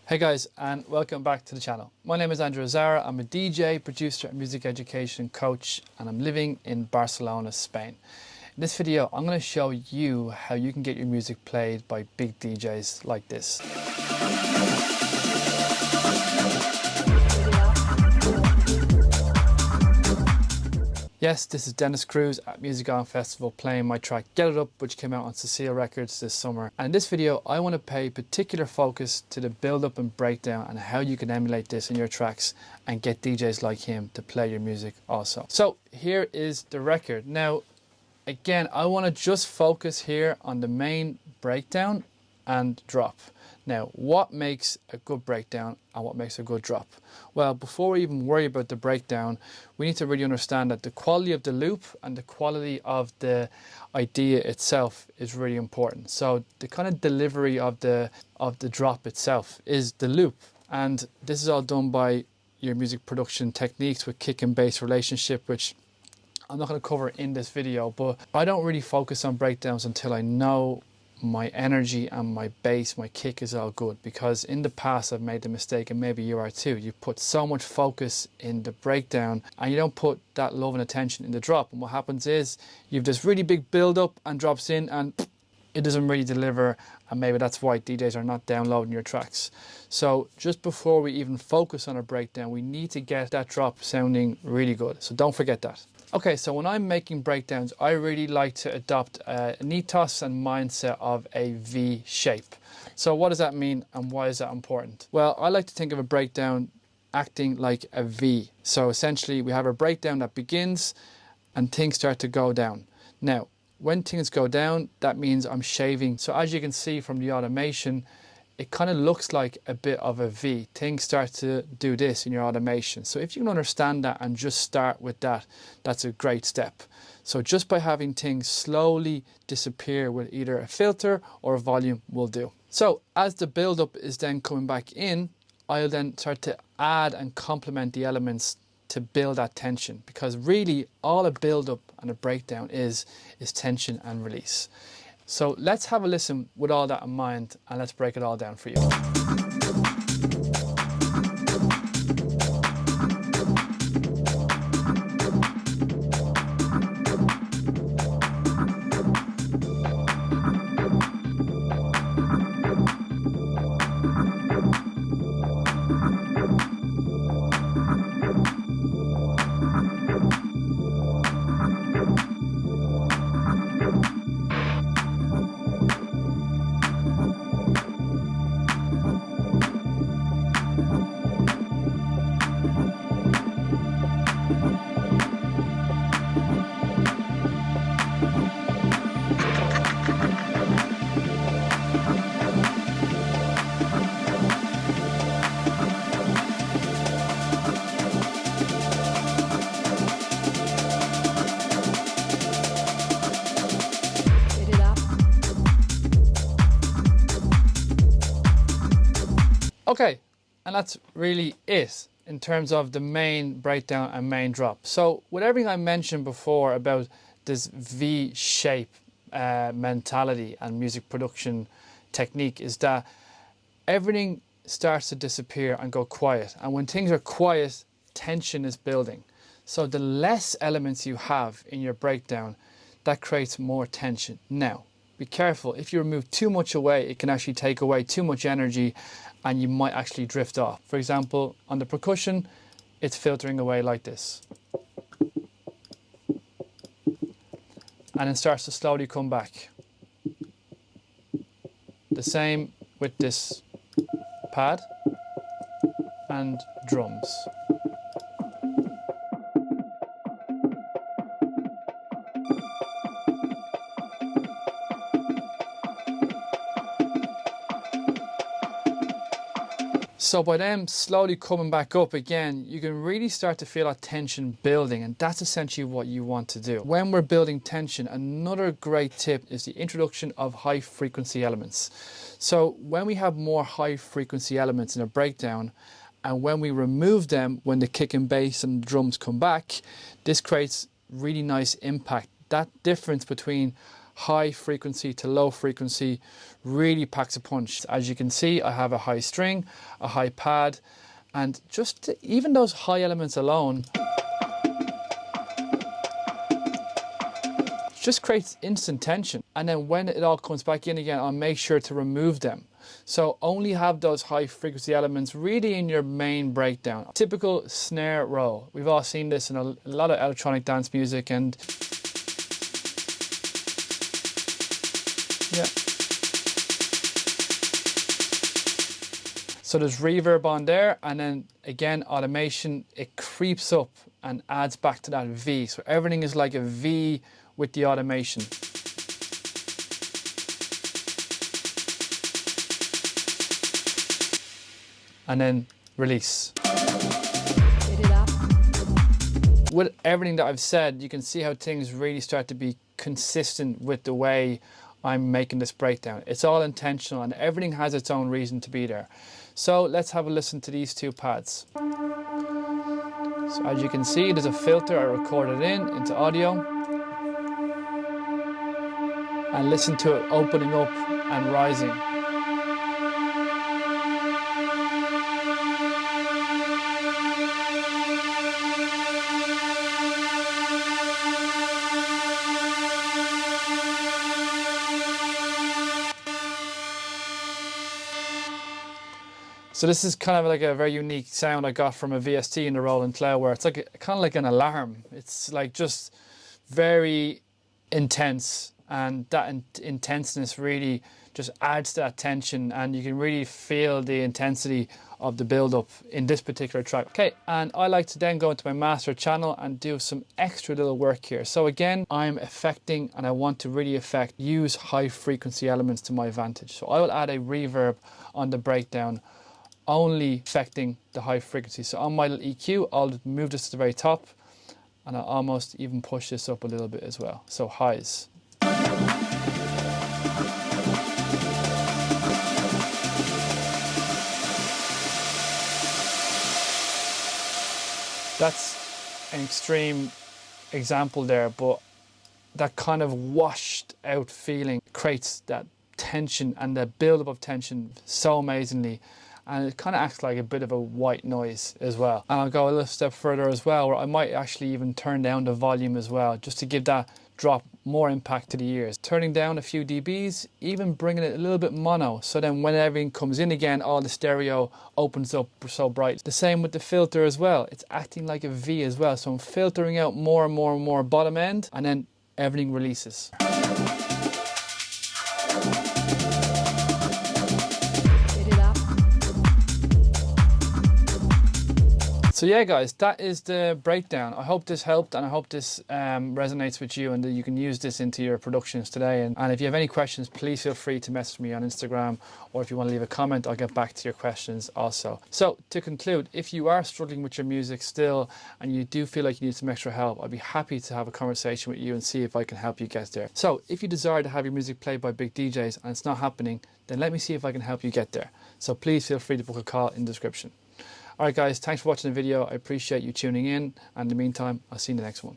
Hey guys, and welcome back to the channel. My name is Andrew Azara. I'm a DJ, producer and music education coach, and I'm living in Barcelona, Spain. In this video, I'm going to show you how you can get your music played by big DJs like this. Yes, this is Dennis Cruz at Music On Festival playing my track Get It Up, which came out on Cecile Records this summer. And in this video, I want to pay particular focus to the build up and breakdown and how you can emulate this in your tracks and get DJs like him to play your music also. So here is the record. Now, again, I want to just focus here on the main breakdown and drop. Now, what makes a good breakdown and what makes a good drop? Well, before we even worry about the breakdown, we need to really understand that the quality of the loop and the quality of the idea itself is really important. So the kind of delivery of the drop itself is the loop. And this is all done by your music production techniques with kick and bass relationship, which I'm not going to cover in this video, but I don't really focus on breakdowns until I know my energy and my bass, my kick is all good, because in the past I've made the mistake, and maybe you are too. You put so much focus in the breakdown and you don't put that love and attention in the drop, and what happens is you've this really big build up and drops in and it doesn't really deliver, and maybe that's why DJs are not downloading your tracks. So just before we even focus on a breakdown, we need to get that drop sounding really good, so don't forget that. Okay, so when I'm making breakdowns, I really like to adopt an ethos and mindset of a V shape. So what does that mean and why is that important? Well, I like to think of a breakdown acting like a V. So essentially we have a breakdown that begins and things start to go down. Now, when things go down, that means I'm shaving. So as you can see from the automation, it kind of looks like a bit of a V. Things start to do this in your automation. So if you can understand that and just start with that, that's a great step. So just by having things slowly disappear with either a filter or a volume will do. So as the build-up is then coming back in, I'll then start to add and complement the elements to build that tension, because really all a build-up and a breakdown is tension and release. So let's have a listen with all that in mind and let's break it all down for you. Okay, and that's really it in terms of the main breakdown and main drop. So with everything I mentioned before about this V shape mentality and music production technique, is that everything starts to disappear and go quiet. And when things are quiet, tension is building. So the less elements you have in your breakdown, that creates more tension. Now, be careful. If you remove too much away, it can actually take away too much energy and you might actually drift off. For example, on the percussion, it's filtering away like this. And it starts to slowly come back. The same with this pad and drums. So by them slowly coming back up again, you can really start to feel that tension building, and that's essentially what you want to do. When we're building tension, another great tip is the introduction of high frequency elements. So when we have more high frequency elements in a breakdown, and when we remove them, when the kick and bass and drums come back, this creates really nice impact. That difference between high frequency to low frequency really packs a punch. As you can see, I have a high string, a high pad, and just even those high elements alone just creates instant tension. And then when it all comes back in again, I'll make sure to remove them. So only have those high frequency elements really in your main breakdown. Typical snare roll. We've all seen this in a lot of electronic dance music, and yeah. So there's reverb on there, and then again, automation, it creeps up and adds back to that V. So everything is like a V with the automation. And then release. With everything that I've said, you can see how things really start to be consistent with the way I'm making this breakdown. It's all intentional and everything has its own reason to be there. So let's have a listen to these two pads. So as you can see, there's a filter I recorded into audio. And listen to it opening up and rising. So this is kind of like a very unique sound I got from a VST in the Roland Cloud, where it's like kind of like an alarm. It's like just very intense, and that intenseness really just adds to that tension, and you can really feel the intensity of the build-up in this particular track. Okay, and I like to then go into my master channel and do some extra little work here. So again, I'm affecting, and I want to really use high frequency elements to my advantage. So I will add a reverb on the breakdown, only affecting the high frequency. So on my little EQ, I'll move this to the very top, and I'll almost even push this up a little bit as well. So highs. That's an extreme example there, but that kind of washed out feeling creates that tension and the build-up of tension so amazingly. And it kind of acts like a bit of a white noise as well. And I'll go a little step further as well, where I might actually even turn down the volume as well, just to give that drop more impact to the ears. Turning down a few dBs, even bringing it a little bit mono, so then when everything comes in again, all the stereo opens up so bright. The same with the filter as well. It's acting like a V as well. So I'm filtering out more and more and more bottom end, and then everything releases. So yeah guys, that is the breakdown. I hope this helped, and I hope this resonates with you, and that you can use this into your productions today. And if you have any questions, please feel free to message me on Instagram, or if you want to leave a comment, I'll get back to your questions also. So to conclude, if you are struggling with your music still and you do feel like you need some extra help, I'd be happy to have a conversation with you and see if I can help you get there. So if you desire to have your music played by big DJs and it's not happening, then let me see if I can help you get there. So please feel free to book a call in the description. Alright guys, thanks for watching the video. I appreciate you tuning in, and in the meantime, I'll see you in the next one.